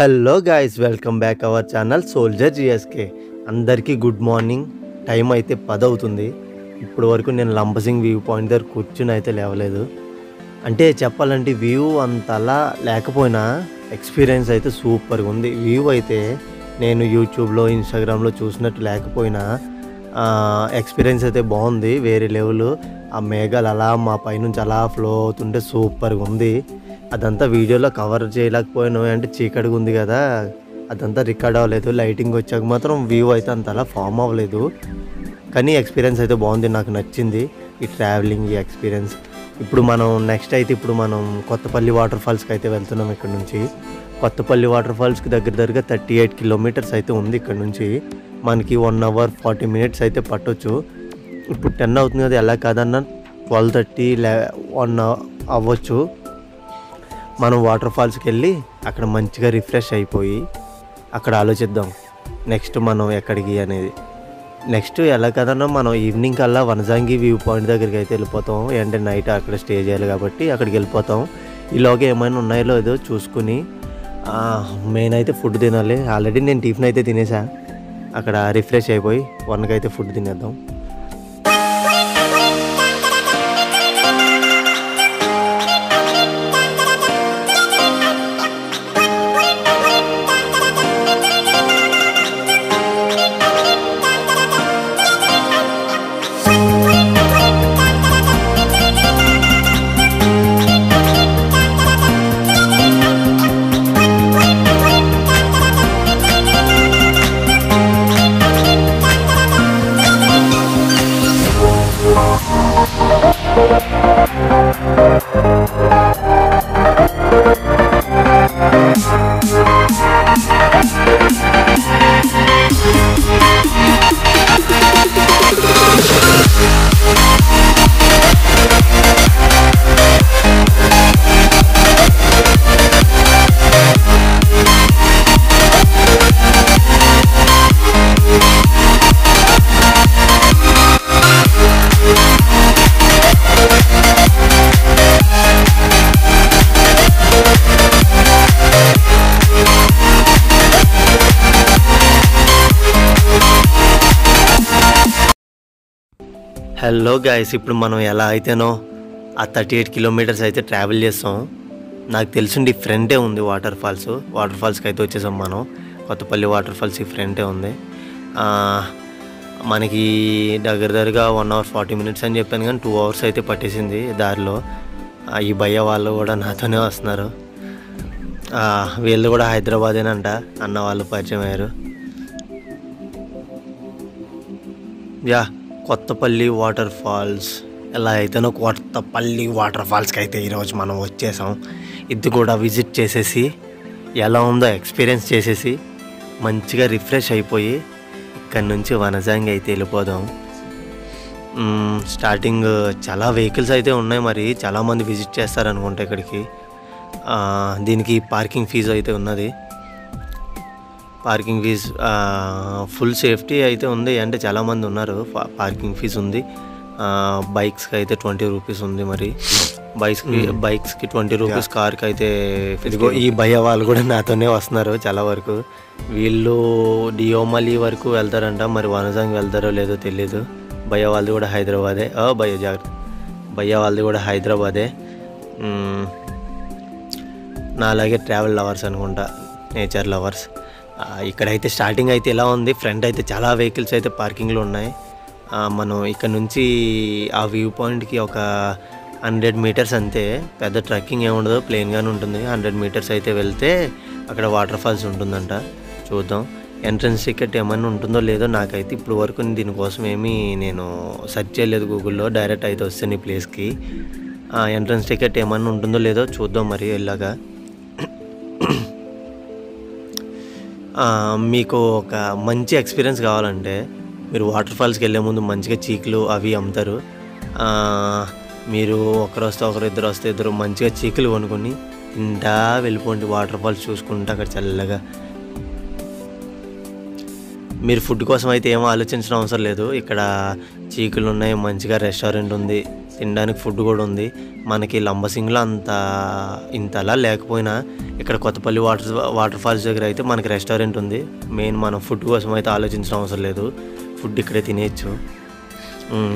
Hello guys, welcome back our channel soldier GSK. అందరికీ good morning. Time అయితే 10 అవుతుంది. ఇప్పుడు వరకు నేను లంబసింగ్ వ్యూ పాయింట్ దగ్గర కూర్చుని అయితే లేవలేదు. అంటే చెప్పాలంటే వ్యూ అంతలా లేకపోయినా ఎక్స్పీరియన్స్ అయితే సూపర్గా ఉంది. వ్యూ అయితే నేను యూట్యూబ్లో ఇన్స్టాగ్రామ్లో చూసినట్టు లేకపోయినా ఎక్స్పీరియన్స్ అయితే బాగుంది. వేరే లెవెల్. ఆ మేఘాలు అలా మా పైనుంచి అలా ఫ్లో అవుతుంటే సూపర్గా ఉంది. అదంతా వీడియోలో కవర్ చేయలేకపోయాను, అంటే చీకటిగా ఉంది కదా, అదంతా రికార్డ్ అవ్వలేదు. లైటింగ్ వచ్చాక మాత్రం వ్యూ అయితే అంతలా ఫామ్ అవ్వలేదు. కానీ ఎక్స్పీరియన్స్ అయితే బాగుంది, నాకు నచ్చింది ఈ ట్రావెలింగ్, ఈ ఎక్స్పీరియన్స్. ఇప్పుడు మనం కొత్తపల్లి వాటర్ ఫాల్స్కి అయితే వెళ్తున్నాం. ఇక్కడ నుంచి కొత్తపల్లి వాటర్ ఫాల్స్కి దగ్గరగా 38 కిలోమీటర్స్ అయితే ఉంది. ఇక్కడ నుంచి మనకి 1 అవర్ 40 మినిట్స్ అయితే పట్టొచ్చు. ఇప్పుడు 10 అవుతుంది కదా, ఎలా కాదన్నా 12:30 1 అవ్వచ్చు. మనం వాటర్ ఫాల్స్కి వెళ్ళి అక్కడ మంచిగా రిఫ్రెష్ అయిపోయి అక్కడ ఆలోచిద్దాం నెక్స్ట్ మనం ఎక్కడికి అనేది. నెక్స్ట్ ఎలా కదన్నా మనం ఈవినింగ్ కల్లా వనజాంగి వ్యూ పాయింట్ దగ్గరికి అయితే వెళ్ళిపోతాం. అంటే నైట్ అక్కడ స్టే చేయాలి కాబట్టి అక్కడికి వెళ్ళిపోతాం. ఈలోగా ఏమైనా ఉన్నాయో లేదో చూసుకుని మెయిన్ అయితే ఫుడ్ తినాలి. ఆల్రెడీ నేను టిఫిన్ అయితే తినేసా. అక్కడ రిఫ్రెష్ అయిపోయి 1కి అయితే ఫుడ్ తినేద్దాం. హలో గాయస్, ఇప్పుడు మనం ఎలా అయితేనో ఆ 38 కిలోమీటర్స్ అయితే ట్రావెల్ చేస్తాం. నాకు తెలిసిండి ఫ్రంటే ఉంది వాటర్ ఫాల్స్కి అయితే వచ్చేసాం మనం. కొత్తపల్లి వాటర్ ఫాల్స్ ఈ ఫ్రంటే ఉంది. మనకి దగ్గరగా 1 అవర్ 40 మినిట్స్ అని చెప్పాను, కానీ 2 అవర్స్ అయితే పట్టేసింది దారిలో. ఈ భయ్య వాళ్ళు కూడా నాతోనే వస్తున్నారు. వీళ్ళు కూడా హైదరాబాదేనంట, అన్న వాళ్ళు పరిచయం అయ్యారు. కొత్తపల్లి వాటర్ ఫాల్స్ ఎలా అయితేనో కొత్తపల్లి వాటర్ ఫాల్స్కి అయితే ఈరోజు మనం వచ్చేసాం. ఇది కూడా విజిట్ చేసేసి ఎలా ఉందో ఎక్స్పీరియన్స్ చేసేసి మంచిగా రిఫ్రెష్ అయిపోయి ఇక్కడ నుంచి వనజాంగి అయితే వెళ్ళిపోదాం. స్టార్టింగ్ చాలా వెహికల్స్ అయితే ఉన్నాయి, మరి చాలామంది విజిట్ చేస్తారనుకుంటా ఇక్కడికి. దీనికి పార్కింగ్ ఫీజు అయితే ఉన్నది. పార్కింగ్ ఫీజ్ ఫుల్ సేఫ్టీ అయితే ఉంది, అంటే చాలామంది ఉన్నారు. పార్కింగ్ ఫీజు ఉంది. బైక్స్కి అయితే 20 రూపీస్ ఉంది. మరి బైక్స్కి 20 రూపీస్, కార్కి అయితే ఈ భయ్య వాళ్ళు కూడా నాతోనే వస్తున్నారు చాలా వరకు. వీళ్ళు డియోమలి వరకు వెళ్తారంట, మరి వనజాంగి వెళ్తారో లేదో తెలీదు. భయ్య వాళ్ళది కూడా హైదరాబాదే. భయ్య వాళ్ళది కూడా హైదరాబాదే. నా అలాగే ట్రావెల్ లవర్స్ అనుకుంటా, నేచర్ లవర్స్. ఇక్కడైతే స్టార్టింగ్ అయితే ఎలా ఉంది, ఫ్రంట్ అయితే చాలా వెహికల్స్ అయితే పార్కింగ్లో ఉన్నాయి. మనం ఇక్కడ నుంచి ఆ వ్యూ పాయింట్కి ఒక 100 మీటర్స్ అంతే, పెద్ద ట్రెక్కింగ్ ఏముండదు, ప్లెయిన్గానే ఉంటుంది. 100 మీటర్స్ అయితే వెళ్తే అక్కడ వాటర్ ఫాల్స్ ఉంటుందంట. చూద్దాం ఎంట్రన్స్ టికెట్ ఏమన్నా ఉంటుందో లేదో. నాకైతే ఇప్పుడు వరకు దీనికోసం ఏమీ నేను సెర్చ్ చేయలేదు గూగుల్లో, డైరెక్ట్ అయితే వస్తాను ఈ ప్లేస్కి. ఎంట్రన్స్ టికెట్ ఏమన్నా ఉంటుందో లేదో చూద్దాం మరి వెళ్ళాగా. మీకు ఒక మంచి ఎక్స్పీరియన్స్ కావాలంటే మీరు వాటర్ ఫాల్స్కి వెళ్ళే ముందు మంచిగా చీకులు అవి అమ్ముతారు. మీరు ఒకరు వస్తే ఒకరు, ఇద్దరు వస్తే ఇద్దరు, మంచిగా చీకులు కొనుక్కొని తింటా వెళ్ళిపోండి. వాటర్ ఫాల్స్ చూసుకుంటా అక్కడ చల్లగా. మీరు ఫుడ్ కోసం అయితే ఏమో ఆలోచించిన అవసరం లేదు. ఇక్కడ చీకులు ఉన్నాయి, మంచిగా రెస్టారెంట్ ఉంది, తినడానికి ఫుడ్ కూడా ఉంది. మనకి లంబసింగిలో ఇంతలా లేకపోయినా ఇక్కడ కొత్తపల్లి వాటర్ ఫాల్స్ దగ్గర అయితే మనకి రెస్టారెంట్ ఉంది. మెయిన్ మనం ఫుడ్ కోసం అయితే ఆలోచించడం అవసరం లేదు, ఫుడ్ ఇక్కడే తినేయచ్చు.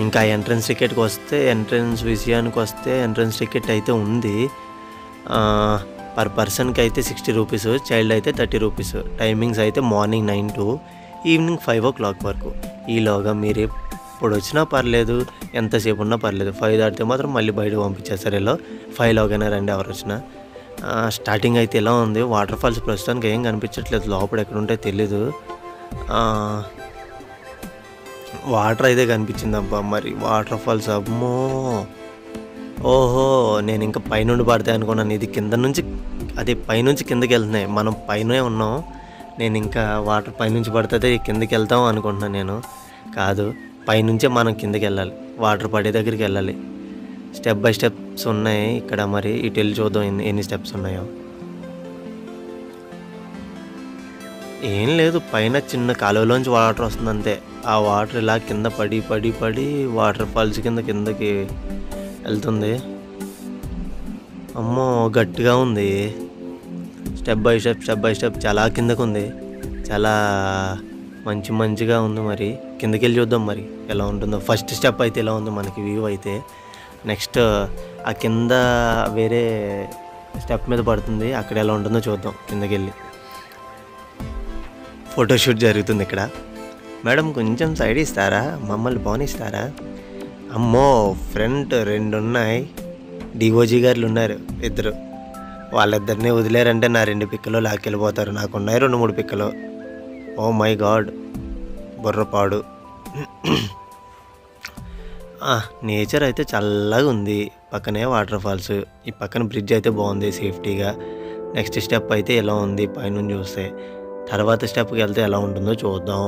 ఇంకా ఎంట్రన్స్ టికెట్కి వస్తే, ఎంట్రన్స్ విషయానికి వస్తే ఎంట్రన్స్ టికెట్ అయితే ఉంది. పర్ పర్సన్కి అయితే 60 రూపీస్, చైల్డ్ అయితే 30 రూపీస్. టైమింగ్స్ అయితే మార్నింగ్ 9 to ఈవినింగ్ 5 o'clock వరకు. ఈలోగా మీరు ఎప్పుడు వచ్చినా పర్లేదు, ఎంతసేపు ఉన్నా పర్లేదు. 5 దాటితే మాత్రం మళ్ళీ బయటకు పంపించేస్తారు. ఇలా 5లోగానే రండి ఎవరు వచ్చినా. స్టార్టింగ్ అయితే ఇలా ఉంది. వాటర్ ఫాల్స్ ప్రస్తుతానికి ఏం కనిపించట్లేదు, లోపల ఎక్కడ ఉంటే తెలీదు. వాటర్ అయితే కనిపించిందబ్బా, మరి వాటర్ ఫాల్స్ అమ్మో, ఓహో నేను ఇంకా పైనుండి పడతాయి అనుకున్నాను. ఇది కింద నుంచి, అది పైనుంచి కిందకి వెళ్తున్నాయి, మనం పైనే ఉన్నాం. నేను ఇంకా వాటర్ పైనుంచి పడితే కిందకి వెళ్తాం అనుకుంటున్నాను. నేను కాదు, పైనుంచే మనం కిందకి వెళ్ళాలి, వాటర్ పడే దగ్గరికి వెళ్ళాలి. స్టెప్ బై స్టెప్స్ ఉన్నాయి ఇక్కడ. మరి ఇటు వెళ్ళి చూద్దాం ఎన్ని స్టెప్స్ ఉన్నాయో. ఏం లేదు, పైన చిన్న కాలువలోంచి వాటర్ వస్తుంది అంతే. ఆ వాటర్ ఇలా కింద పడి పడి పడి వాటర్ ఫాల్స్ కిందకి వెళ్తుంది. అమ్మో గట్టిగా ఉంది. స్టెప్ బై స్టెప్ చాలా కిందకు ఉంది, చాలా మంచిగా ఉంది. మరి కిందకి వెళ్ళి చూద్దాం మరి ఎలా ఉంటుందో. ఫస్ట్ స్టెప్ అయితే ఎలా ఉంది మనకి వ్యూ అయితే. నెక్స్ట్ ఆ కింద వేరే స్టెప్ మీద పడుతుంది, అక్కడ ఎలా ఉంటుందో చూద్దాం కిందకి వెళ్ళి. ఫోటోషూట్ జరుగుతుంది ఇక్కడ. మేడం కొంచెం సైడ్ ఇస్తారా, మమ్మల్ని పోనిస్తారా? అమ్మో ఫ్రంట్ 2 ఉన్నాయి, డిఓజీ గారులు ఉన్నారు 2. వాళ్ళిద్దరిని వదిలేరంటే నా 2 పిక్కలు లాక్కెళ్ళిపోతారు. నాకున్నాయి 2-3 పిక్కలు. ఓ మై గాడ్, బుర్రపాడు. నేచర్ అయితే చల్లగా ఉంది, పక్కనే వాటర్ ఫాల్స్, ఈ పక్కన బ్రిడ్జ్ అయితే బాగుంది సేఫ్టీగా. నెక్స్ట్ స్టెప్ అయితే ఎలా ఉంది పైనుంచి చూస్తే. తర్వాత స్టెప్కి వెళ్తే ఎలా ఉంటుందో చూద్దాం.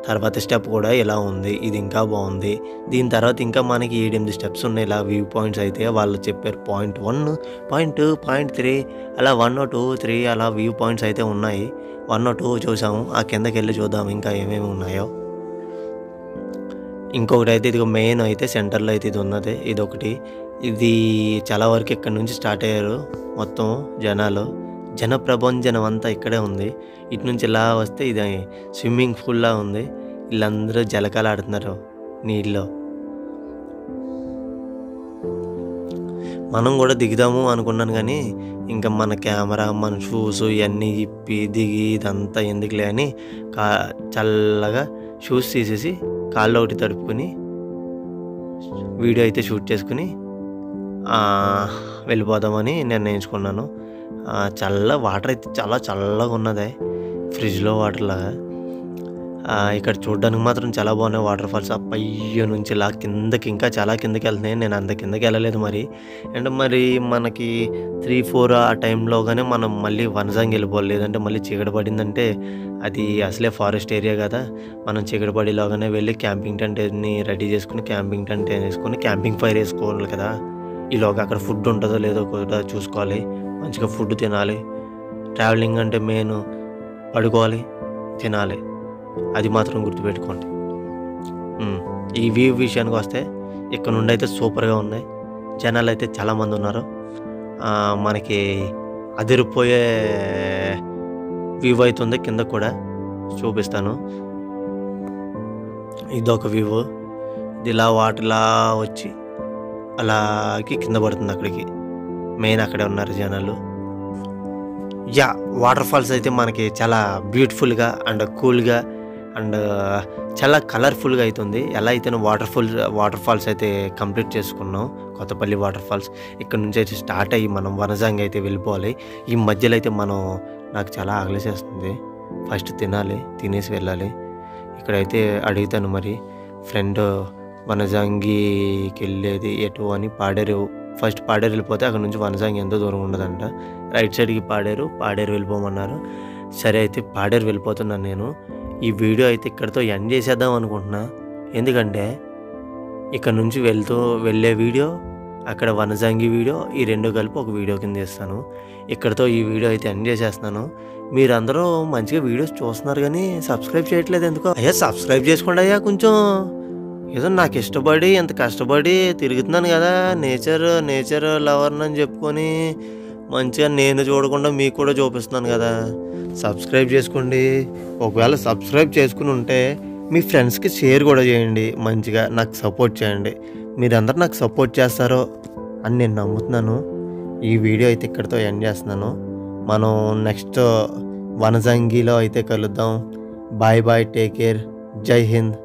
తర్వాత స్టెప్ కూడా ఎలా ఉంది, ఇది ఇంకా బాగుంది. దీని తర్వాత ఇంకా మనకి 7-8 స్టెప్స్ ఉన్నాయి ఇలా వ్యూ పాయింట్స్ అయితే. వాళ్ళు చెప్పారు పాయింట్ 1, పాయింట్ 2, పాయింట్ 3 అలా 1 or 2, 3 అలా వ్యూ పాయింట్స్ అయితే ఉన్నాయి. 1 or 2 చూసాము. ఆ కిందకి వెళ్ళి చూద్దాం ఇంకా ఏమేమి ఉన్నాయో. ఇంకొకటి అయితే ఇది మెయిన్ అయితే సెంటర్లో అయితే ఇది ఉన్నది, ఇదొకటి. ఇది చాలా వరకు ఇక్కడ నుంచి స్టార్ట్ అయ్యారు మొత్తం జనప్రభంజనం అంతా ఇక్కడే ఉంది. ఇటు నుంచి ఇలా వస్తే ఇది స్విమ్మింగ్ పూల్లా ఉంది. వీళ్ళందరూ జలకాలు ఆడుతున్నారు నీళ్ళలో. మనం కూడా దిగుదాము అనుకున్నాను, కానీ ఇంకా మన కెమెరా, మన షూస్ ఇవన్నీ ఇప్పి దిగి ఇదంతా ఎందుకులే అని చల్లగా షూస్ తీసేసి కాళ్ళు ఒకటి తడుపుకొని వీడియో అయితే షూట్ చేసుకుని వెళ్ళిపోదామని నిర్ణయించుకున్నాను. వాటర్ అయితే చాలా చల్లగా ఉన్నది, ఫ్రిడ్జ్లో వాటర్ లాగా. ఇక్కడ చూడడానికి మాత్రం చాలా బాగున్నాయి వాటర్ ఫాల్స్. ఆ పయ్య నుంచి ఇలా కిందకి, ఇంకా చాలా కిందకి వెళ్తున్నాయి. నేను అంత కిందకి వెళ్ళలేదు మరి. అండ్ మరి మనకి 3-4 ఆ టైంలోగానే మనం మళ్ళీ వనజాంగి వెళ్ళిపోవాలి, లేదంటే మళ్ళీ చీకటి పడిందంటే అది అసలే ఫారెస్ట్ ఏరియా కదా. మనం చీకటి పడేలాగానే వెళ్ళి క్యాంపింగ్ టెంట్ని రెడీ చేసుకుని, క్యాంపింగ్ టెంట్ వేసుకొని క్యాంపింగ్ ఫైర్ వేసుకోవాలి కదా. ఈలోగా అక్కడ ఫుడ్ ఉంటుందో లేదో కూడా చూసుకోవాలి, మంచిగా ఫుడ్ తినాలి. ట్రావెలింగ్ అంటే మెయిన్ పడుకోవాలి, తినాలి, అది మాత్రం గుర్తుపెట్టుకోండి. ఈ వ్యూ విషయానికి వస్తే ఇక్కడ నుండి అయితే సూపర్గా ఉన్నాయి. జనాలు అయితే చాలామంది ఉన్నారు. మనకి అదిరిపోయే వ్యూ అవుతుంది. కింద కూడా చూపిస్తాను. ఇదొక వ్యూ. ఇది ఇలా వాటర్లా వచ్చి అలాగే కింద పడుతుంది అక్కడికి. మెయిన్ అక్కడే ఉన్నారు జనాలు. వాటర్ ఫాల్స్ అయితే మనకి చాలా బ్యూటిఫుల్గా అండ్ కూల్గా అండ్ చాలా కలర్ఫుల్గా అవుతుంది. ఎలా అయితే వాటర్ ఫాల్స్ అయితే కంప్లీట్ చేసుకున్నాం, కొత్తపల్లి వాటర్ ఫాల్స్. ఇక్కడ నుంచి అయితే స్టార్ట్ అయ్యి మనం వనజాంగి అయితే వెళ్ళిపోవాలి. ఈ మధ్యలో అయితే నాకు చాలా ఆకలేసేస్తుంది, ఫస్ట్ తినాలి, తినేసి వెళ్ళాలి. ఇక్కడైతే అడుగుతాను మరి ఫ్రెండ్ వనజాంగికి వెళ్ళేది ఎటు అని. ఫస్ట్ పాడేరు వెళ్ళిపోతే అక్కడ నుంచి వనజాంగి ఎంతో దూరం ఉండదంట. రైట్ సైడ్కి పాడేరు వెళ్ళిపోమన్నారు. సరే అయితే పాడేరు వెళ్ళిపోతున్నాను నేను. ఈ వీడియో అయితే ఇక్కడితో ఎండ్ చేసేద్దాం అనుకుంటున్నా. ఎందుకంటే ఇక్కడ నుంచి వెళ్ళే వీడియో, అక్కడ వనజాంగి వీడియో, ఈ 2 కలిపి ఒక వీడియో కింద ఇస్తాను. ఇక్కడితో ఈ వీడియో అయితే ఎండ్ చేసేస్తున్నాను. మీరందరూ మంచిగా వీడియోస్ చూస్తున్నారు కానీ సబ్స్క్రైబ్ చేయట్లేదు ఎందుకో. సబ్స్క్రైబ్ చేసుకోండి కొంచెం. ఏదో నాకు ఇష్టపడి ఇంత కష్టపడి తిరుగుతున్నాను కదా! నేచర్ లవర్‌నని చెప్పుకొని మంచిగా నేను చూడకుండా మీకు కూడా చూపిస్తున్నాను కదా! సబ్స్క్రైబ్ చేసుకోండి. ఒకవేళ సబ్స్క్రైబ్ చేసుకొని ఉంటే మీ ఫ్రెండ్స్‌కి షేర్ కూడా చేయండి. మంచిగా నాకు సపోర్ట్ చేయండి. మీరందరూ నాకు సపోర్ట్ చేస్తారో అని నేను నమ్ముతున్నాను. ఈ వీడియో అయితే ఇక్కడితో ఎండ్ చేస్తున్నాను. మనం నెక్స్ట్ వనజంగిలో అయితే కలుద్దాం. Bye bye. Take care. జై హింద్.